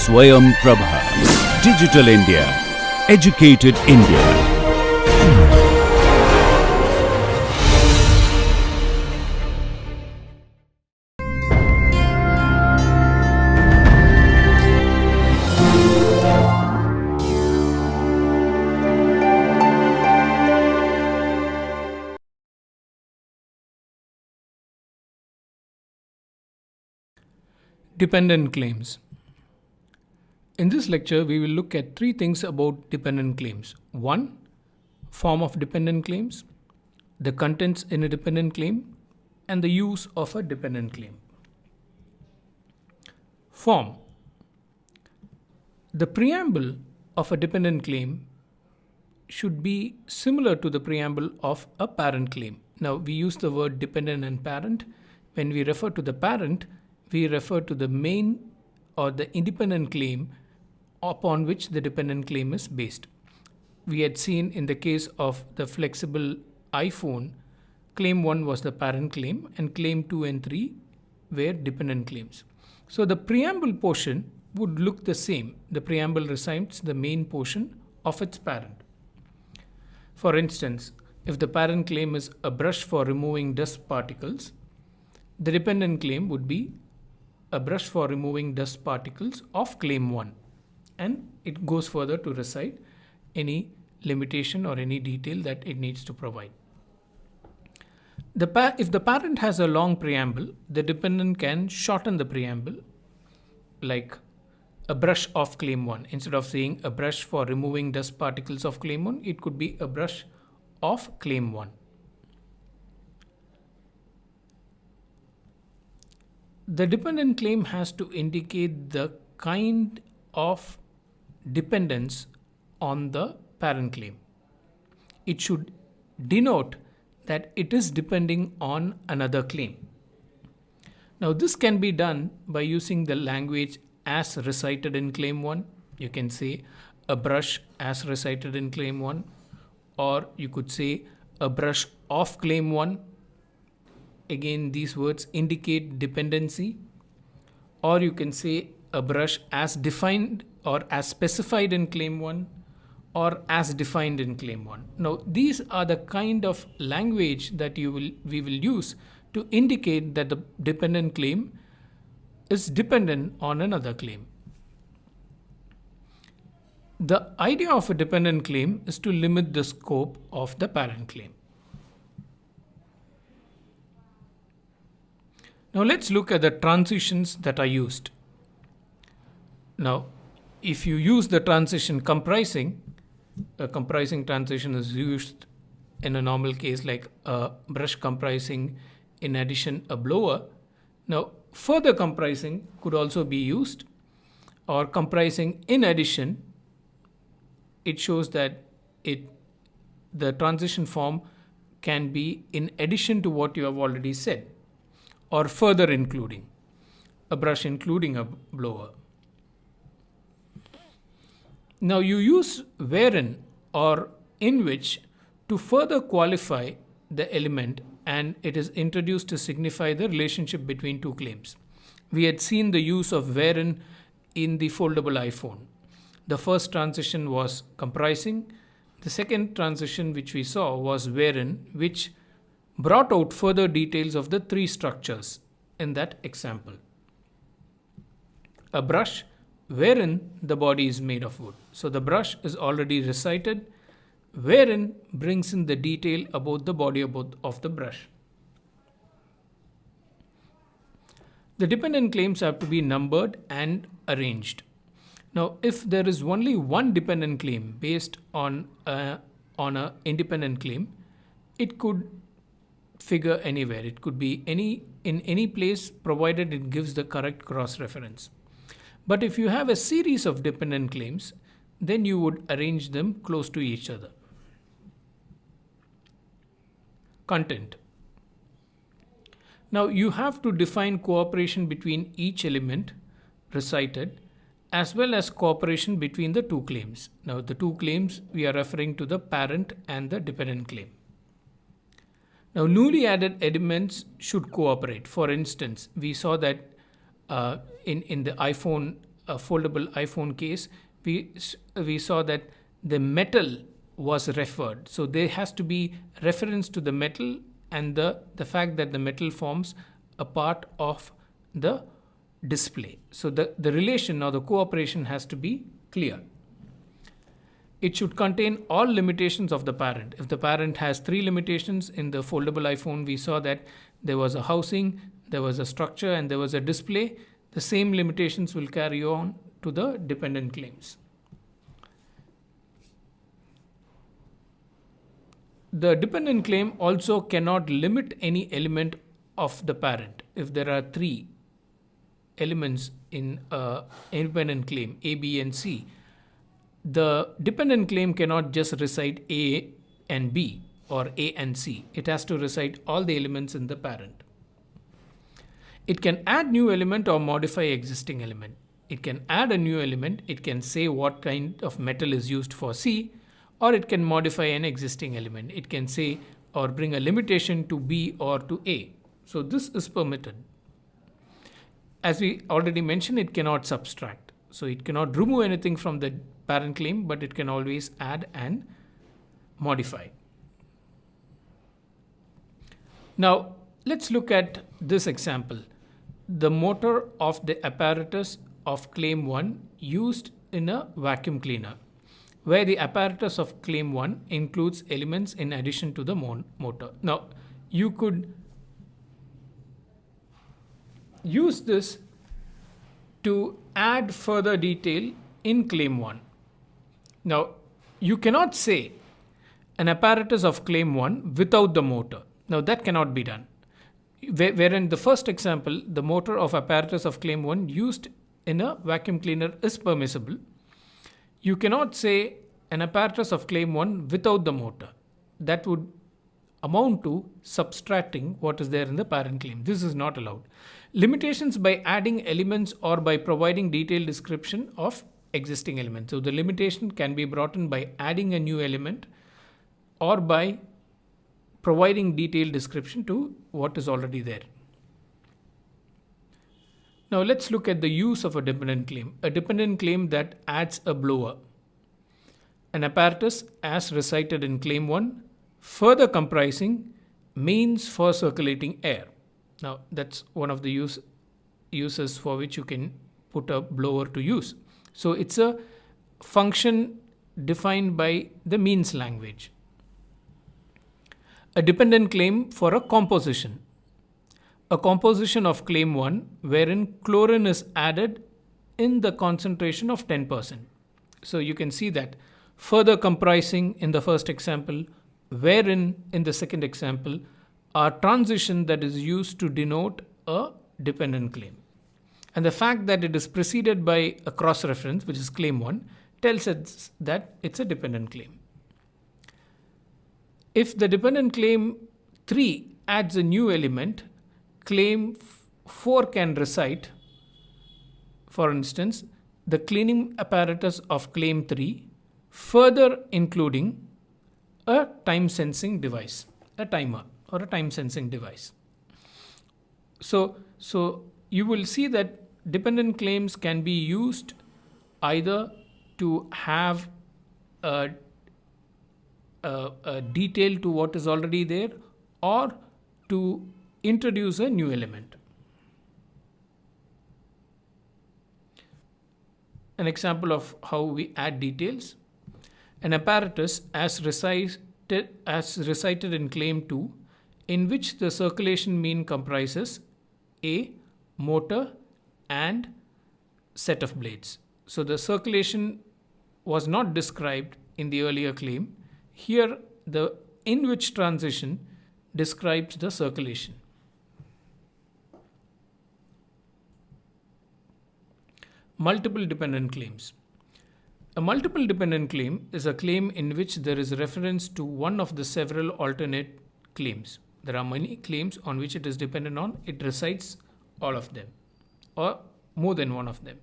Swayam Prabha. Digital India. Educated India. Dependent claims. In this lecture, we will look at three things about dependent claims. One, form of dependent claims, the contents in a dependent claim, and the use of a dependent claim. Form. The preamble of a dependent claim should be similar to the preamble of a parent claim. Now, we use the word dependent and parent. When we refer to the parent, we refer to the main or the independent claim upon which the dependent claim is based. We had seen in the case of the flexible iPhone, claim 1 was the parent claim and claim 2 and 3 were dependent claims. So the preamble portion would look the same. The preamble recites the main portion of its parent. For instance, if the parent claim is a brush for removing dust particles, the dependent claim would be a brush for removing dust particles of claim 1, and it goes further to recite any limitation or any detail that it needs to provide. If the parent has a long preamble, the dependent can shorten the preamble, like a brush of claim 1. Instead of saying a brush for removing dust particles of claim 1, it could be a brush of claim 1. The dependent claim has to indicate the kind of dependence on the parent claim. It should denote that it is depending on another claim. Now, this can be done by using the language as recited in claim 1. You can say a brush as recited in claim 1, or you could say a brush of claim 1. Again, these words indicate dependency. Or you can say a brush as defined or as specified in claim 1 or as defined in claim 1. Now, these are the kind of language that we will use to indicate that the dependent claim is dependent on another claim. The idea of a dependent claim is to limit the scope of the parent claim. Now let's look at the transitions that are used. Now, if you use the transition comprising, a comprising transition is used in a normal case like a brush comprising in addition a blower. Now, further comprising could also be used, or comprising in addition. It shows that the transition form can be in addition to what you have already said, or further including, a brush including a blower. Now you use wherein or in which to further qualify the element, and it is introduced to signify the relationship between two claims. We had seen the use of wherein in the foldable iPhone. The first transition was comprising. The second transition which we saw was wherein, which brought out further details of the three structures in that example. A brush wherein the body is made of wood. So the brush is already recited, wherein brings in the detail about the body of the brush. The dependent claims have to be numbered and arranged. Now, if there is only one dependent claim based on an independent claim, it could figure anywhere. It could be in any place, provided it gives the correct cross-reference. But if you have a series of dependent claims, then you would arrange them close to each other. Content. Now you have to define cooperation between each element recited, as well as cooperation between the two claims. Now the two claims, we are referring to the parent and the dependent claim. Now newly added elements should cooperate. For instance, we saw that in the iPhone foldable iPhone case, we saw that the metal was referred. So there has to be reference to the metal and the fact that the metal forms a part of the display. So the relation or the cooperation has to be clear. It should contain all limitations of the parent. If the parent has 3 limitations in the foldable iPhone, we saw that there was a housing, there was a structure, and there was a display. The same limitations will carry on to the dependent claims. The dependent claim also cannot limit any element of the parent. If there are 3 elements in an independent claim, A, B, and C, the dependent claim cannot just recite A and B or A and C. It has to recite all the elements in the parent. It can add new element or modify existing element. It can add a new element. It can say what kind of metal is used for C, or it can modify an existing element. It can say or bring a limitation to B or to A. So this is permitted. As we already mentioned, it cannot subtract. So it cannot remove anything from the parent claim, but it can always add and modify. Now let's look at this example. The motor of the apparatus of claim 1 used in a vacuum cleaner, where the apparatus of claim 1 includes elements in addition to the motor. Now you could use this to add further detail in claim 1. Now you cannot say an apparatus of claim 1 without the motor. Now that cannot be done. Wherein the first example, the motor of apparatus of claim 1 used in a vacuum cleaner is permissible. You cannot say an apparatus of claim 1 without the motor. That would amount to subtracting what is there in the parent claim. This is not allowed. Limitations by adding elements or by providing detailed description of existing elements. So the limitation can be brought in by adding a new element or by providing detailed description to what is already there. Now let's look at the use of a dependent claim. A dependent claim that adds a blower. An apparatus as recited in claim 1, further comprising means for circulating air. Now that's one of the uses for which you can put a blower to use. So it's a function defined by the means language. A dependent claim for a composition. A composition of claim 1 wherein chlorine is added in the concentration of 10%. So you can see that further comprising in the first example, wherein in the second example, are transition that is used to denote a dependent claim. And the fact that it is preceded by a cross-reference, which is claim 1, tells us that it's a dependent claim. If the dependent claim 3 adds a new element, claim 4 can recite, for instance, the cleaning apparatus of claim 3, further including a time sensing device, a timer or a time sensing device. So you will see that dependent claims can be used either to have a detail to what is already there or to introduce a new element. An example of how we add details. An apparatus as recited in claim 2, in which the circulation mean comprises a motor and set of blades. So the circulation was not described in the earlier claim. Here the in which transition describes the circulation. Multiple dependent claims. A multiple dependent claim is a claim in which there is reference to one of the several alternate claims. There are many claims on which it is dependent on. It recites all of them or more than one of them.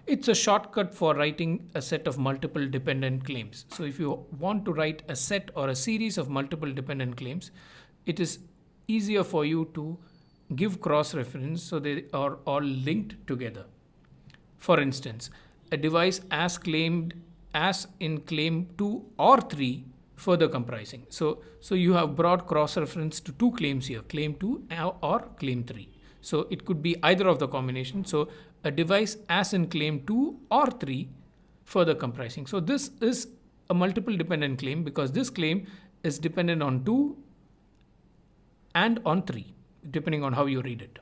It's a shortcut for writing a set of multiple dependent claims. So if you want to write a set or a series of multiple dependent claims, it is easier for you to give cross-reference so they are all linked together. For instance, a device as claimed as in claim 2 or 3 further comprising. So you have brought cross reference to two claims here, claim 2 or claim 3. So it could be either of the combination. So a device as in claim 2 or 3 further comprising. So this is a multiple dependent claim because this claim is dependent on 2 and on 3, depending on how you read it.